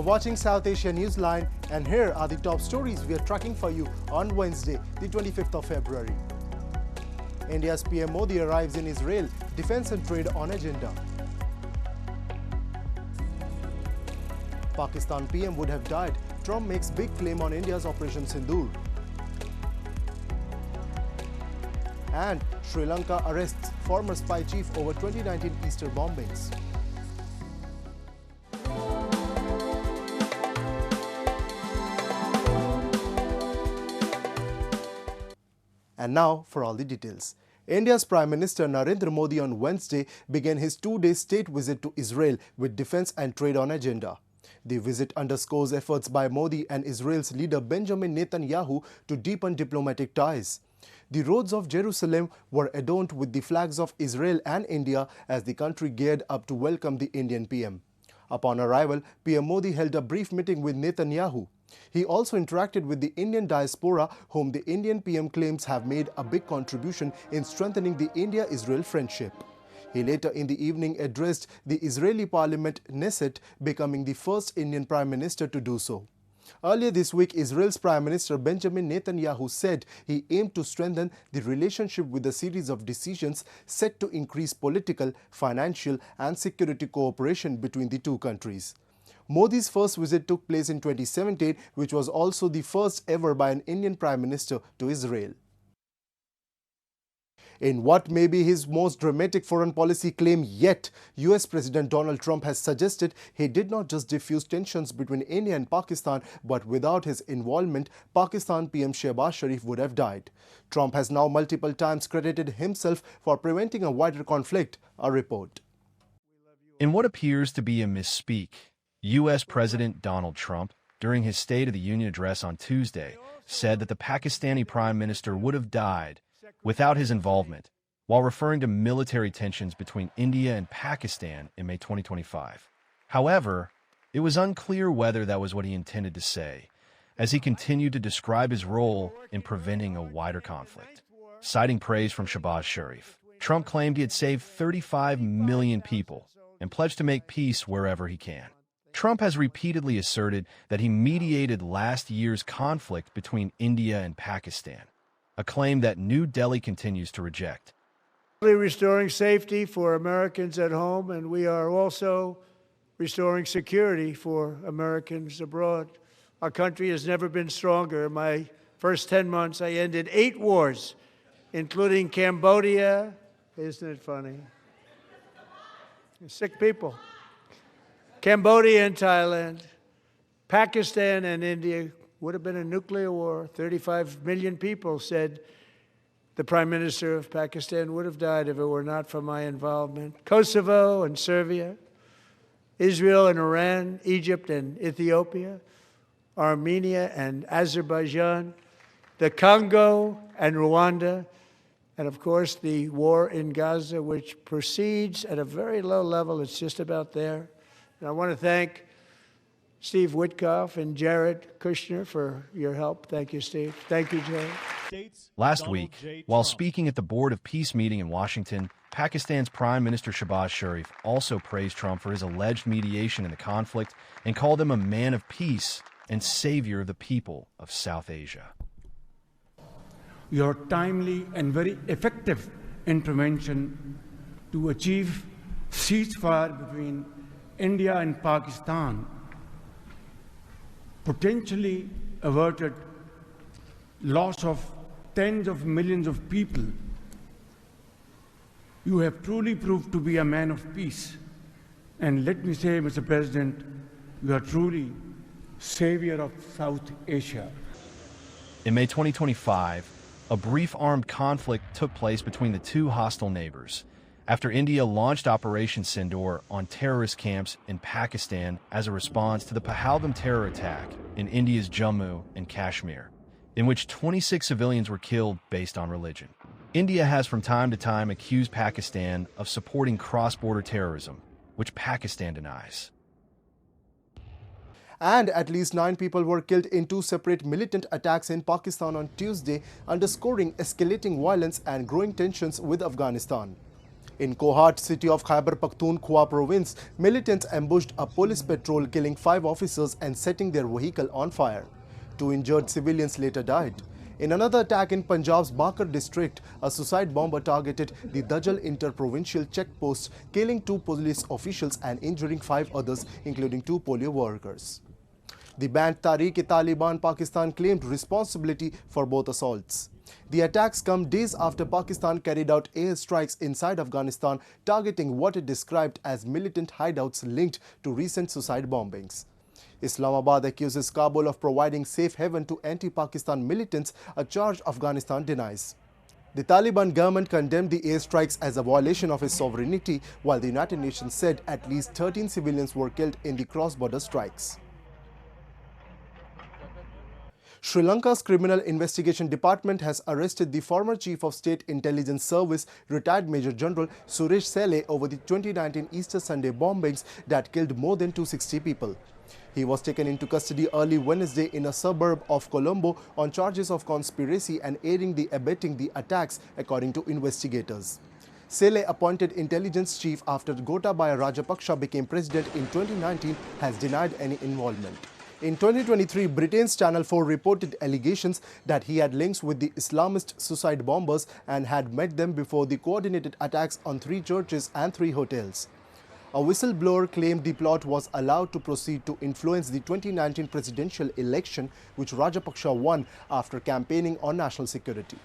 watching South Asia Newsline, and here are the top stories we are tracking for you on Wednesday, the 25th of February. India's PM Modi arrives in Israel, defense and trade on agenda. Pakistan PM would have died. Trump makes big claim on India's Operation Sindoor. And Sri Lanka arrests former spy chief over 2019 Easter bombings. And now for all the details. India's Prime Minister Narendra Modi on Wednesday began his two-day state visit to Israel with defense and trade on agenda. The visit underscores efforts by Modi and Israel's leader Benjamin Netanyahu to deepen diplomatic ties. The roads of Jerusalem were adorned with the flags of Israel and India as the country geared up to welcome the Indian PM. Upon arrival, PM Modi held a brief meeting with Netanyahu. He also interacted with the Indian diaspora, whom the Indian PM claims have made a big contribution in strengthening the India-Israel friendship. He later in the evening addressed the Israeli parliament Knesset, becoming the first Indian Prime Minister to do so. Earlier this week, Israel's Prime Minister Benjamin Netanyahu said he aimed to strengthen the relationship with a series of decisions set to increase political, financial and security cooperation between the two countries. Modi's first visit took place in 2017, which was also the first ever by an Indian Prime Minister to Israel. In what may be his most dramatic foreign policy claim yet, US President Donald Trump has suggested he did not just diffuse tensions between India and Pakistan, but without his involvement, Pakistan PM Shehbaz Sharif would have died. Trump has now multiple times credited himself for preventing a wider conflict. A report. In what appears to be a misspeak, US President Donald Trump, during his State of the Union address on Tuesday, said that the Pakistani Prime Minister would have died without his involvement, while referring to military tensions between India and Pakistan in May 2025. However, it was unclear whether that was what he intended to say, as he continued to describe his role in preventing a wider conflict. Citing praise from Shehbaz Sharif, Trump claimed he had saved 35 million people and pledged to make peace wherever he can. Trump has repeatedly asserted that he mediated last year's conflict between India and Pakistan, a claim that New Delhi continues to reject. We're restoring safety for Americans at home, and we are also restoring security for Americans abroad. Our country has never been stronger. In my first 10 months, I ended 8 wars, including Cambodia. Isn't it funny? Sick people. Cambodia and Thailand, Pakistan and India. Would have been a nuclear war. 35 million people, said the Prime Minister of Pakistan, would have died if it were not for my involvement. Kosovo and Serbia, Israel and Iran, Egypt and Ethiopia, Armenia and Azerbaijan, the Congo and Rwanda, and of course the war in Gaza, which proceeds at a very low level. It's just about there. And I want to thank Steve Witkoff and Jared Kushner for your help. Thank you, Steve. Thank you, Jared. Last week, while speaking at the Board of Peace meeting in Washington, Pakistan's Prime Minister Shehbaz Sharif also praised Trump for his alleged mediation in the conflict and called him a man of peace and savior of the people of South Asia. Your timely and very effective intervention to achieve ceasefire between India and Pakistan potentially averted loss of tens of millions of people. You have truly proved to be a man of peace. And let me say, Mr. President, you are truly savior of South Asia. In May 2025, a brief armed conflict took place between the two hostile neighbors after India launched Operation Sindoor on terrorist camps in Pakistan as a response to the Pahalgam terror attack in India's Jammu and Kashmir, in which 26 civilians were killed based on religion. India has from time to time accused Pakistan of supporting cross-border terrorism, which Pakistan denies. And at least 9 people were killed in 2 separate militant attacks in Pakistan on Tuesday, underscoring escalating violence and growing tensions with Afghanistan. In Kohat city of Khyber Pakhtunkhwa province, militants ambushed a police patrol, killing 5 officers and setting their vehicle on fire. 2 injured civilians later died. In another attack in Punjab's Bakar district, a suicide bomber targeted the Dajjal inter-provincial checkpost, killing 2 police officials and injuring 5 others, including 2 polio workers. The banned Tehreek-e-Taliban Pakistan claimed responsibility for both assaults. The attacks come days after Pakistan carried out airstrikes inside Afghanistan, targeting what it described as militant hideouts linked to recent suicide bombings. Islamabad accuses Kabul of providing safe haven to anti-Pakistan militants, a charge Afghanistan denies. The Taliban government condemned the airstrikes as a violation of its sovereignty, while the United Nations said at least 13 civilians were killed in the cross-border strikes. Sri Lanka's Criminal Investigation Department has arrested the former Chief of State Intelligence Service, retired Major General Suresh Sele, over the 2019 Easter Sunday bombings that killed more than 260 people. He was taken into custody early Wednesday in a suburb of Colombo on charges of conspiracy and abetting the attacks, according to investigators. Sele, appointed intelligence chief after Gotabaya Rajapaksa became president in 2019, has denied any involvement. In 2023, Britain's Channel 4 reported allegations that he had links with the Islamist suicide bombers and had met them before the coordinated attacks on 3 churches and 3 hotels. A whistleblower claimed the plot was allowed to proceed to influence the 2019 presidential election, which Rajapaksa won after campaigning on national security.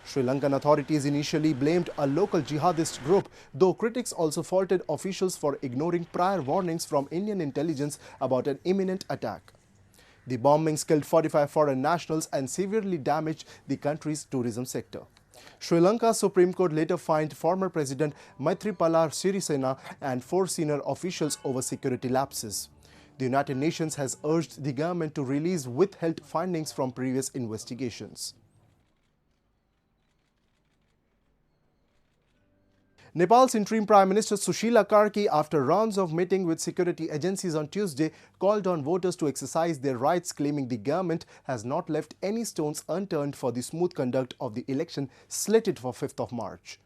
Sri Lankan authorities initially blamed a local jihadist group, though critics also faulted officials for ignoring prior warnings from Indian intelligence about an imminent attack. The bombings killed 45 foreign nationals and severely damaged the country's tourism sector. Sri Lanka's Supreme Court later fined former President Maithripala Sirisena and 4 senior officials over security lapses. The United Nations has urged the government to release withheld findings from previous investigations. Nepal's interim Prime Minister Sushila Karki, after rounds of meeting with security agencies on Tuesday, called on voters to exercise their rights, claiming the government has not left any stones unturned for the smooth conduct of the election slated for 5th of March.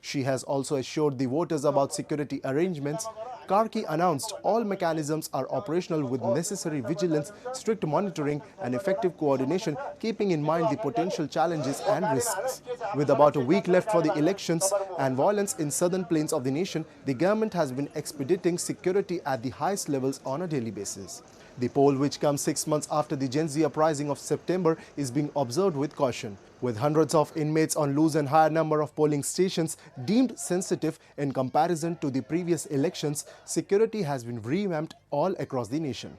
She has also assured the voters about security arrangements. Karki announced all mechanisms are operational with necessary vigilance, strict monitoring and effective coordination, keeping in mind the potential challenges and risks. With about a week left for the elections and violence in southern plains of the nation, the government has been expediting security at the highest levels on a daily basis. The poll, which comes 6 months after the Gen Z uprising of September, is being observed with caution. With hundreds of inmates on loose and higher number of polling stations deemed sensitive in comparison to the previous elections, security has been revamped all across the nation.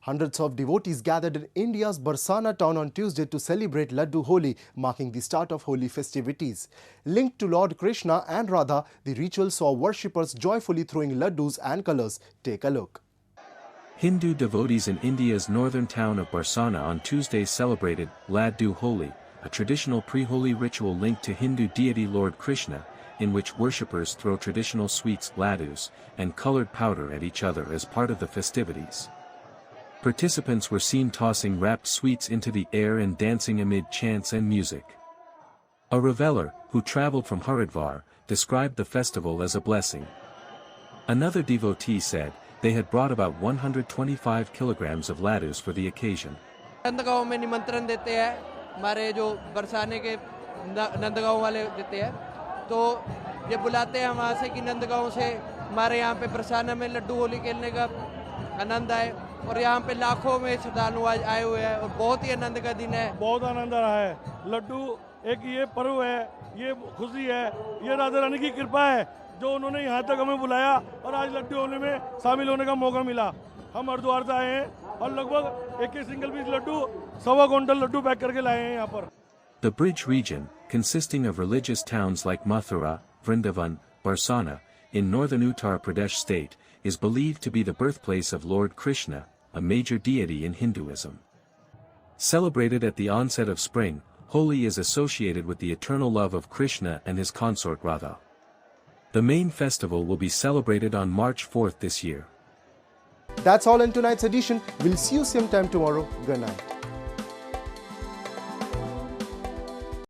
Hundreds of devotees gathered in India's Barsana town on Tuesday to celebrate Laddu Holi, marking the start of Holi festivities. Linked to Lord Krishna and Radha, the ritual saw worshippers joyfully throwing laddus and colours. Take a look. Hindu devotees in India's northern town of Barsana on Tuesday celebrated Laddu Holi, a traditional pre-Holi ritual linked to Hindu deity Lord Krishna, in which worshippers throw traditional sweets, laddus, and colored powder at each other as part of the festivities. Participants were seen tossing wrapped sweets into the air and dancing amid chants and music. A reveller, who traveled from Haridwar, described the festival as a blessing. Another devotee said they had brought about 125 kilograms of laddus for the occasion. Nandgaon में निमंत्रण देते हैं, हमारे जो बरसाने के नंदगांव वाले देते हैं, तो ये बुलाते हैं वहाँ से कि नंदगांव से हमारे यहाँ पे बरसाना में लड्डू होली खेलने का आनंद आए, और यहाँ पे लाखों में श्रद्धालु आज आए हुए हैं और बहुत ही आनंद का दिन है। बहुत आनंद आ रहा है। लड्डू एक ये पर्व है, ये खुशी है, ये राधा रानी की कृपा है जो उन्होंने यहाँ तक हमें बुलाया और आज लड्डू होली में शामिल होने का मौका मिला। हम हरिद्वार से आए हैं और लगभग एक single piece laddoo 1.25 quintal laddoo pack करके लाए हैं यहाँ पर। The Bridge region, consisting of religious towns like Mathura, Vrindavan, Barsana, in northern Uttar Pradesh state, is believed to be the birthplace of Lord Krishna, a major deity in Hinduism. Celebrated at the onset of spring, Holi is associated with the eternal love of Krishna and his consort Radha. The main festival will be celebrated on March 4th this year. That's all in tonight's edition. We'll see you same time tomorrow. Good night.